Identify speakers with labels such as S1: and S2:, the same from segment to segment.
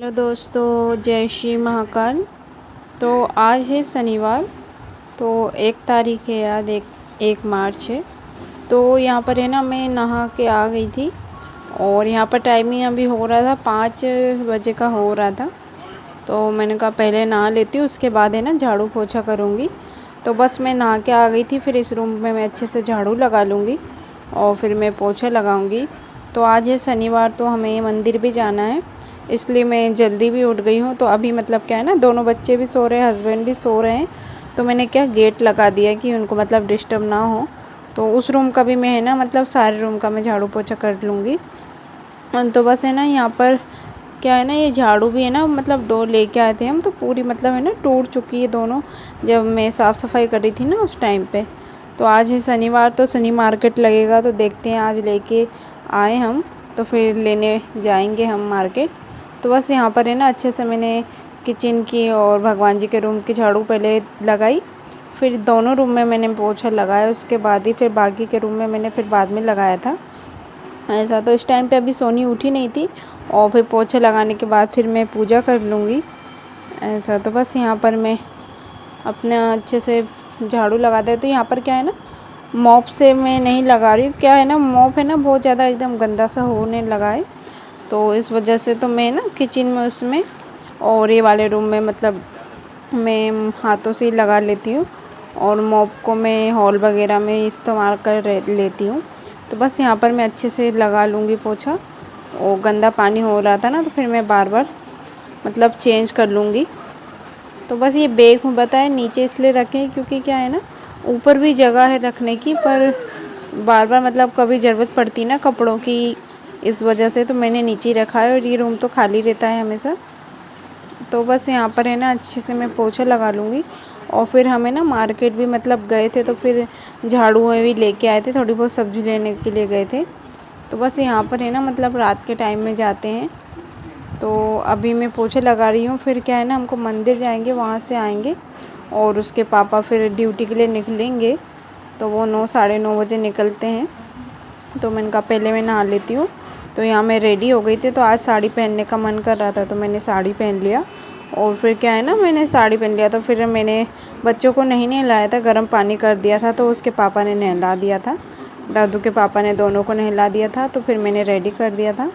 S1: Hello दोस्तों, जय श्री महाकाल। तो आज है शनिवार, तो 1 तारीख है, आज 1 मार्च है। तो यहाँ पर है ना, मैं नहा के आ गई थी और यहाँ पर टाइमिंग अभी हो रहा था 5 बजे का हो रहा था। तो मैंने कहा पहले नहा लेती हूँ, उसके बाद है ना झाड़ू पोछा करूँगी। तो बस मैं नहा के आ गई थी, फिर इस रूम में मैं अच्छे से झाड़ू लगा लूँगी और फिर मैं पोछा लगाऊँगी। तो आज है शनिवार, तो हमें मंदिर भी जाना है, इसलिए मैं जल्दी भी उठ गई हूँ। तो अभी मतलब क्या है ना, दोनों बच्चे भी सो रहे हैं, हस्बैंड भी सो रहे हैं। तो मैंने क्या गेट लगा दिया कि उनको मतलब डिस्टर्ब ना हो। तो उस रूम का भी मैं है ना, मतलब सारे रूम का मैं झाड़ू पोछा कर लूँगी। तो बस है ना, यहाँ पर क्या है ना, ये झाड़ू भी है ना, मतलब 2 लेके आए थे हम, तो पूरी मतलब है ना टूट चुकी है दोनों, जब मैं साफ़ सफाई कर रही थी ना उस टाइम पे। तो आज है शनिवार, तो शनि मार्केट लगेगा, तो देखते हैं आज लेके आए हम, तो फिर लेने जाएंगे हम मार्केट। तो बस यहाँ पर है ना, अच्छे से मैंने किचन की और भगवान जी के रूम की झाड़ू पहले लगाई, फिर दोनों रूम में मैंने पोछा लगाया, उसके बाद ही फिर बाकी के रूम में मैंने फिर बाद में लगाया था ऐसा। तो इस टाइम पे अभी सोनी उठी नहीं थी, और फिर पोछे लगाने के बाद फिर मैं पूजा कर लूँगी ऐसा। तो बस यहाँ पर मैं अपने अच्छे से झाड़ू लगा देती। तो यहाँ पर क्या है ना, मॉप से मैं नहीं लगा रही हूँ, क्या है ना, मॉप है ना बहुत ज़्यादा एकदम गंदा सा होने लगा है, तो इस वजह से तो मैं ना किचन में उसमें और ये वाले रूम में मतलब मैं हाथों से ही लगा लेती हूँ, और मॉप को मैं हॉल वगैरह में इस्तेमाल कर लेती हूँ। तो बस यहाँ पर मैं अच्छे से लगा लूँगी पोछा, और गंदा पानी हो रहा था ना, तो फिर मैं बार बार मतलब चेंज कर लूँगी। तो बस ये बैग बताए नीचे इसलिए रखें क्योंकि क्या है ना, ऊपर भी जगह है रखने की, पर बार बार मतलब कभी ज़रूरत पड़ती ना कपड़ों की, इस वजह से तो मैंने नीचे ही रखा है, और ये रूम तो खाली रहता है हमेशा। तो बस यहाँ पर है ना, अच्छे से मैं पोछा लगा लूँगी। और फिर हमें ना मार्केट भी मतलब गए थे, तो फिर झाड़ू भी लेके आए थे, थोड़ी बहुत सब्ज़ी लेने के लिए गए थे। तो बस यहाँ पर है ना, मतलब रात के टाइम में जाते हैं। तो अभी मैं पोछे लगा रही हूँ, फिर क्या है ना, हमको मंदिर जाएंगे, वहाँ से आएंगे और उसके पापा फिर ड्यूटी के लिए निकलेंगे, तो वो 9 साढ़े 9 बजे निकलते हैं। तो मैंने कहा पहले मैं नहा लेती हूँ। तो यहाँ मैं रेडी हो गई थी, तो आज साड़ी पहनने का मन कर रहा था, तो मैंने साड़ी पहन लिया। और फिर क्या है ना, मैंने साड़ी पहन लिया, तो फिर मैंने बच्चों को नहीं नहलाया था, गर्म पानी कर दिया था, तो उसके पापा ने नहला दिया था, दादू के पापा ने दोनों को नहला दिया था। तो फिर मैंने रेडी कर दिया था।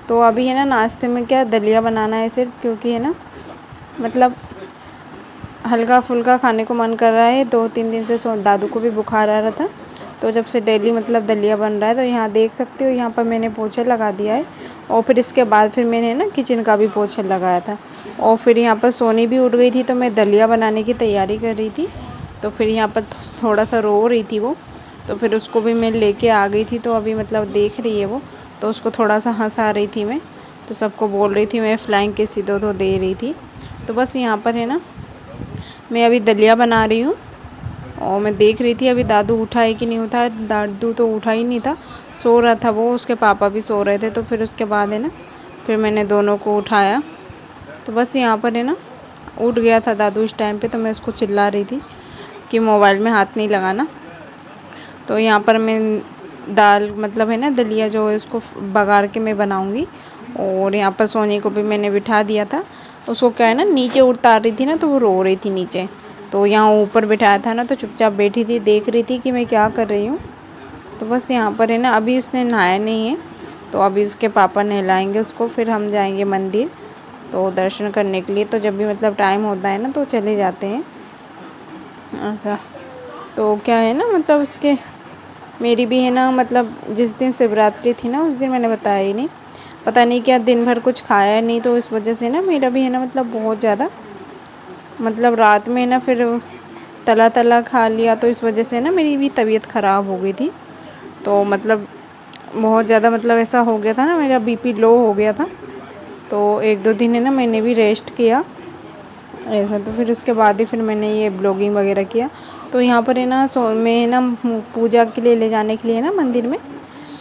S1: तो अभी है ना, नाश्ते में क्या दलिया बनाना है सिर्फ, क्योंकि है ना मतलब हल्का फुल्का खाने को मन कर रहा है। 2-3 दिन से दादू को भी बुखार आ रहा था, तो जब से डेली मतलब दलिया बन रहा है। तो यहाँ देख सकते हो, यहाँ पर मैंने पोछा लगा दिया है, और फिर इसके बाद फिर मैंने ना किचन का भी पोछा लगाया था। और फिर यहाँ पर सोनी भी उठ गई थी, तो मैं दलिया बनाने की तैयारी कर रही थी। तो फिर यहाँ पर थोड़ा सा रो रही थी वो, तो फिर उसको भी मैं लेके आ गई थी। तो अभी मतलब देख रही है वो, तो उसको थोड़ा सा हंसा रही थी मैं, तो सबको बोल रही थी, मैं फ्लाइंग किस दो दे रही थी। तो बस यहाँ पर है ना, मैं अभी दलिया बना रही हूँ, और मैं देख रही थी अभी दादू उठा है कि नहीं उठा। दादू तो उठा ही नहीं था, सो रहा था वो, उसके पापा भी सो रहे थे। तो फिर उसके बाद है ना, फिर मैंने दोनों को उठाया। तो बस यहाँ पर है ना, उठ गया था दादू इस टाइम पे, तो मैं उसको चिल्ला रही थी कि मोबाइल में हाथ नहीं लगाना। तो यहाँ पर मैं दाल मतलब है ना, दलिया जो है उसको बघार के मैं बनाऊँगी। और यहाँ पर सोनी को भी मैंने बिठा दिया था, उसको क्या है ना, नीचे उतार रही थी ना, तो वो रो रही थी नीचे। तो यहाँ ऊपर बिठाया था ना, तो चुपचाप बैठी थी, देख रही थी कि मैं क्या कर रही हूँ। तो बस यहाँ पर है ना, अभी उसने नहाया नहीं है, तो अभी उसके पापा नहलाएंगे उसको, फिर हम जाएंगे मंदिर तो दर्शन करने के लिए। तो जब भी मतलब टाइम होता है ना, तो चले जाते हैं ऐसा। तो क्या है ना, मतलब उसके मेरी भी है ना, मतलब जिस दिन शिवरात्रि थी ना, उस दिन मैंने बताया ही नहीं, पता नहीं क्या दिन भर कुछ खाया नहीं, तो इस वजह से ना मेरा भी है ना, मतलब बहुत ज़्यादा मतलब रात में ना फिर तला तला खा लिया, तो इस वजह से ना मेरी भी तबीयत ख़राब हो गई थी। तो मतलब बहुत ज़्यादा मतलब ऐसा हो गया था ना, मेरा बीपी लो हो गया था। तो 1-2 दिन है ना, मैंने भी रेस्ट किया ऐसा। तो फिर उसके बाद ही फिर मैंने ये ब्लॉगिंग वगैरह किया। तो यहाँ पर है ना, मैं ना पूजा के लिए ले जाने के लिए ना मंदिर में,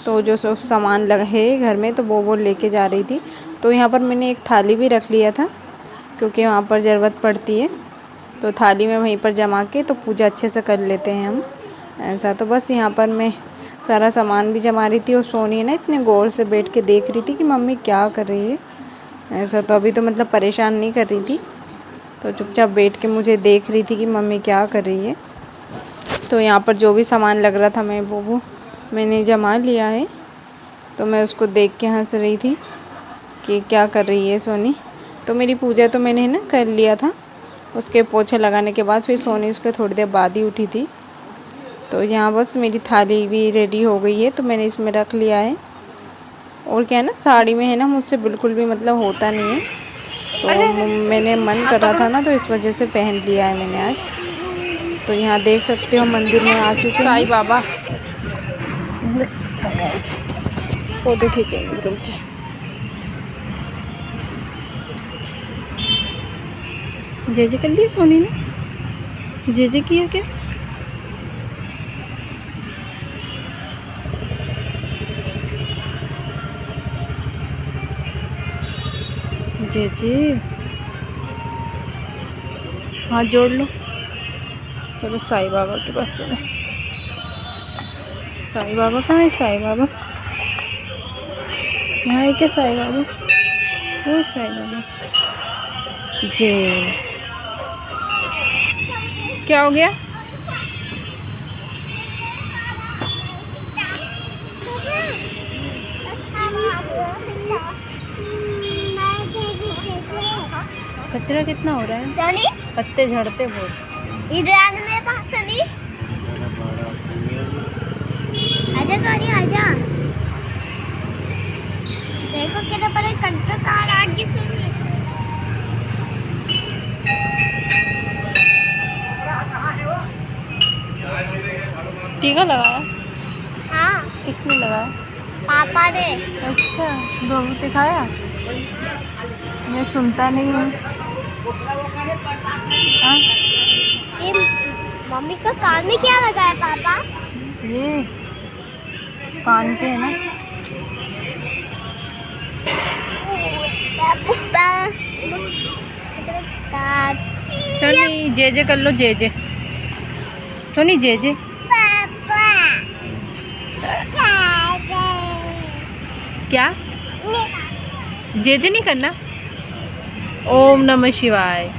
S1: तो जो सब सामान लगा है घर में, तो वो लेके जा रही थी। तो यहाँ पर मैंने एक थाली भी रख लिया था, क्योंकि वहाँ पर ज़रूरत पड़ती है, तो थाली में वहीं पर जमा के तो पूजा अच्छे से कर लेते हैं हम ऐसा। तो बस यहाँ पर मैं सारा सामान भी जमा रही थी, और सोनी है ना इतने गौर से बैठ के देख रही थी कि मम्मी क्या कर रही है ऐसा तो अभी तो मतलब परेशान नहीं कर रही थी, तो चुपचाप बैठ के मुझे देख रही थी कि मम्मी क्या कर रही है। तो यहाँ पर जो भी सामान लग रहा था वो मैंने जमा लिया है। तो मैं उसको देख के हंस रही थी कि क्या कर रही है सोनी। तो मेरी पूजा तो मैंने ना कर लिया था, उसके पोछे लगाने के बाद फिर सोनी उसके थोड़ी देर बाद ही उठी थी। तो यहाँ बस मेरी थाली भी रेडी हो गई है, तो मैंने इसमें रख लिया है। और क्या है ना, साड़ी में है ना मुझसे बिल्कुल भी मतलब होता नहीं है, तो मैंने मन कर रहा था ना, तो इस वजह से पहन लिया है मैंने आज। तो यहाँ देख सकते हो मंदिर में आ चुके हैं साईं बाबा। फोटो खींचेंगे रुक जा। जे कर लिया सोनी ने, जे किया क्या? जे हाथ जोड़ लो। चलो साईं बाबा के पास चले। साईं बाबा कहाँ है? साईं बाबा यहाँ है क्या? साईं बाबा, वो साईं बाबा। जे क्या हो गया? कचरा कितना हो रहा है? सनी पत्ते झड़ते बहुत। इधर में कहाँ सनी? आजा सनी आजा। देखो कितना बड़ा कंचा कार आ गया सनी। टीका लगाया? हाँ। किसने लगाया? पापा ने। अच्छा, बहुत दिखाया। मैं सुनता नहीं हूँ। ये मम्मी का कान में क्या लगा है पापा? ये कान के है ना। सोनी जे कर लो। जे सोनी जे क्या? जे नहीं करना। ओम नमः शिवाय।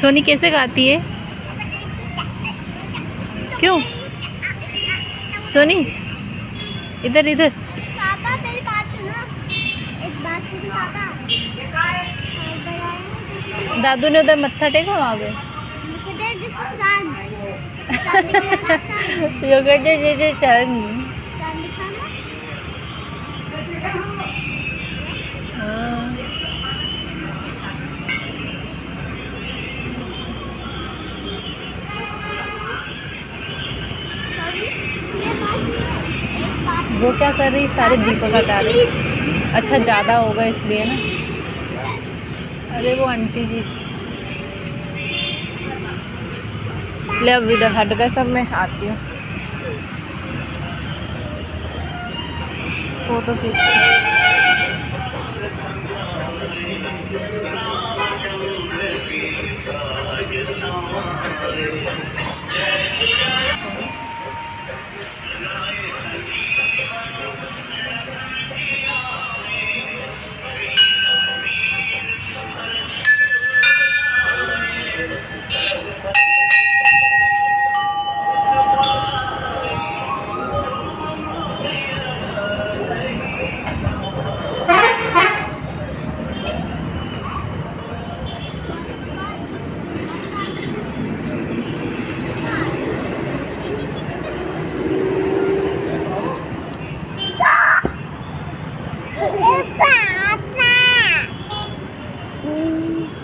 S1: सोनी कैसे गाती है? क्यों सोनी? इधर इधर। पापा मेरी बात सुनो, एक बात सुनो पापा। दादू ने उधर मत्था टेका वहाँ पे। योगा जे चंद। वो क्या कर रही? सारे दीपक हटा रही। अच्छा ज़्यादा होगा इसलिए ना। अरे वो आंटी जी ले, अब इधर हट गए सब। मैं आती हूँ फोटो खींच।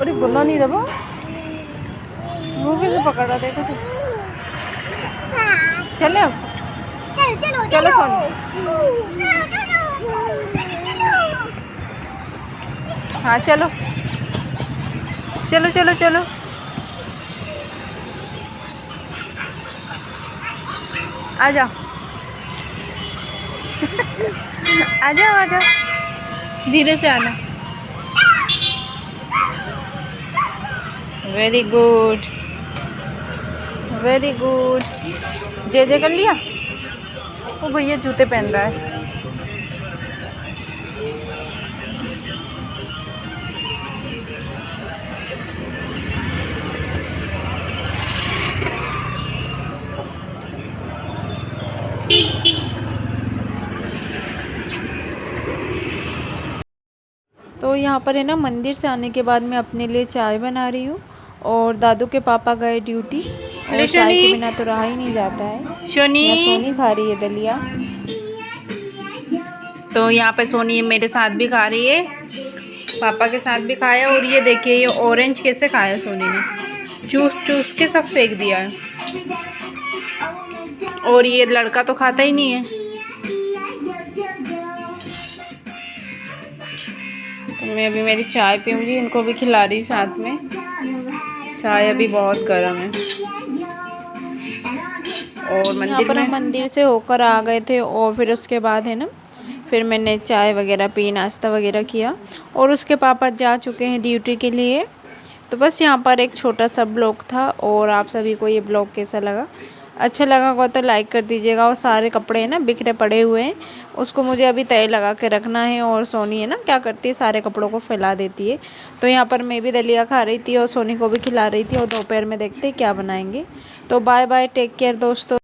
S1: अरे बोला नहीं दबा, वो कैसे पकड़ रहा? देखो तो। चले अब चलो सोनी। हाँ चलो चलो चलो चलो। आ जाओ आ जाओ आ जाओ, धीरे से आना। Very good very good. जे कर लिया? वो भैया जूते पहन रहा है। तो यहाँ पर है ना मंदिर से आने के बाद मैं अपने लिए चाय बना रही हूँ और दादू के पापा गए ड्यूटी और चाय के बिना तो रहा ही नहीं जाता है। सोनी खा रही है दलिया। तो यहाँ पे सोनी मेरे साथ भी खा रही है, पापा के साथ भी खाया। और ये देखिए ये ऑरेंज कैसे खाया सोनी ने, चूस चूस के सब फेंक दिया है। और ये लड़का तो खाता ही नहीं है। तो मैं अभी मेरी चाय पीऊँगी, इनको भी खिला रही साथ में। चाय अभी बहुत गर्म है। और मंदिर से होकर आ गए थे और फिर उसके बाद है ना फिर मैंने चाय वगैरह पी, नाश्ता वगैरह किया और उसके पापा जा चुके हैं ड्यूटी के लिए। तो बस यहाँ पर एक छोटा सा ब्लॉग था। और आप सभी को ये ब्लॉग कैसा लगा, अच्छा लगा होगा तो लाइक कर दीजिएगा। और सारे कपड़े हैं ना बिखरे पड़े हुए हैं, उसको मुझे अभी तय लगा के रखना है। और सोनी है ना क्या करती है, सारे कपड़ों को फैला देती है। तो यहाँ पर मैं भी दलिया खा रही थी और सोनी को भी खिला रही थी और दोपहर में देखते क्या बनाएंगे। तो बाय बाय, टेक केयर दोस्तों।